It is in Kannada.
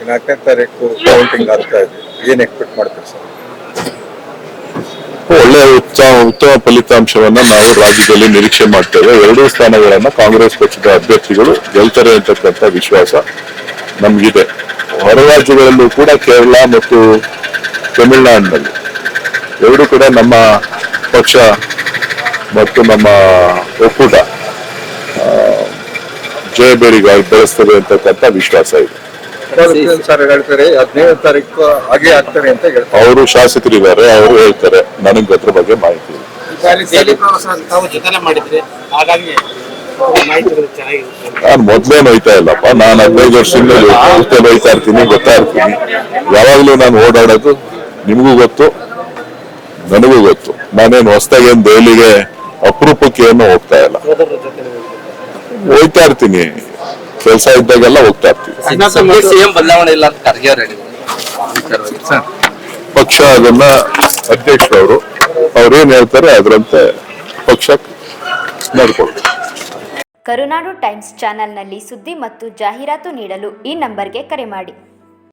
4ನೇ ತಾರೀಕು ಕೌಂಟಿಂಗ್ ಆಗ್ತಾ ಇದೆ, ಏನ್ ಎಕ್ಸ್ಪೆಕ್ಟ್ ಮಾಡ್ತೀರಿ ಸರ್? ಒಳ್ಳೆಯ ಉತ್ತಮ ಫಲಿತಾಂಶವನ್ನ ನಾವು ರಾಜ್ಯದಲ್ಲಿ ನಿರೀಕ್ಷೆ ಮಾಡ್ತೇವೆ. ಎರಡೂ ಸ್ಥಾನಗಳನ್ನ ಕಾಂಗ್ರೆಸ್ ಪಕ್ಷದ ಅಭ್ಯರ್ಥಿಗಳು ಗೆಲ್ತಾರೆ ಅಂತಕ್ಕಂಥ ವಿಶ್ವಾಸ ನಮಗಿದೆ. ಹೊರ ರಾಜ್ಯಗಳಲ್ಲೂ ಕೂಡ ಕೇರಳ ಮತ್ತು ತಮಿಳುನಾಡಿನಲ್ಲಿ ಎರಡೂ ಕೂಡ ನಮ್ಮ ಪಕ್ಷ ಮತ್ತು ನಮ್ಮ ಒಕ್ಕೂಟ ಜಯಬೇರಿಗಾಗಿ ಬೆಳೆಸ್ತದೆ ಅಂತಕ್ಕಂಥ ವಿಶ್ವಾಸ ಇದೆ. ಸರ್ ಹೇಳ್ತಾರೆ 15ನೇ ತಾರೀಕು ಹಾಗೆ ಆಗ್ತಾರೆ ಅಂತ ಹೇಳ್ತಾರೆ. ಅವರು ಶಾಸಕರಿದ್ದಾರೆ, ಅವರು ಹೇಳ್ತಾರೆ, ನನಗೆ ಅದ್ರ ಬಗ್ಗೆ ಮಾಹಿತಿ ಇದೆ. ನಾನು ಮೊದ್ಲೇನು ಹೋಯ್ತಾ ಇಲ್ಲಪ್ಪ, ನಾನು 15 ವರ್ಷದಿಂದ ಹೋಯ್ತಾ ಇರ್ತೀನಿ, ಗೊತ್ತಾ ಇರ್ತೀನಿ. ಯಾವಾಗ್ಲೂ ನಾನು ಓಡಾಡೋದು ನಿಮಗೂ ಗೊತ್ತು, ನನಗೂ ಗೊತ್ತು. ನಾನೇನು ಹೊಸದಾಗಿ ಏನ್ ದೆಹಲಿಗೆ ಅಪರೂಪಕ್ಕೆ ಏನು ಹೋಗ್ತಾ ಇಲ್ಲ, ಹೋಯ್ತಾ ಇರ್ತೀನಿ, ಕೆಲಸ ಇದ್ದಾಗೆಲ್ಲ ಹೋಗ್ತಾ ಇರ್ತೀನಿ. ಪಕ್ಷ ಅದನ್ನ ಅಧ್ಯಕ್ಷರವರು ಅವ್ರೇನ್ ಹೇಳ್ತಾರೆ ಅದರಂತೆ ಪಕ್ಷ ನಡ್ಕೊಳ್ತಾರೆ. ಕರುನಾಡು ಟೈಮ್ಸ್ ಚಾನೆಲ್ನಲ್ಲಿ ಸುದ್ದಿ ಮತ್ತು ಜಾಹೀರಾತು ನೀಡಲು ಈ ನಂಬರ್ಗೆ ಕರೆ ಮಾಡಿ.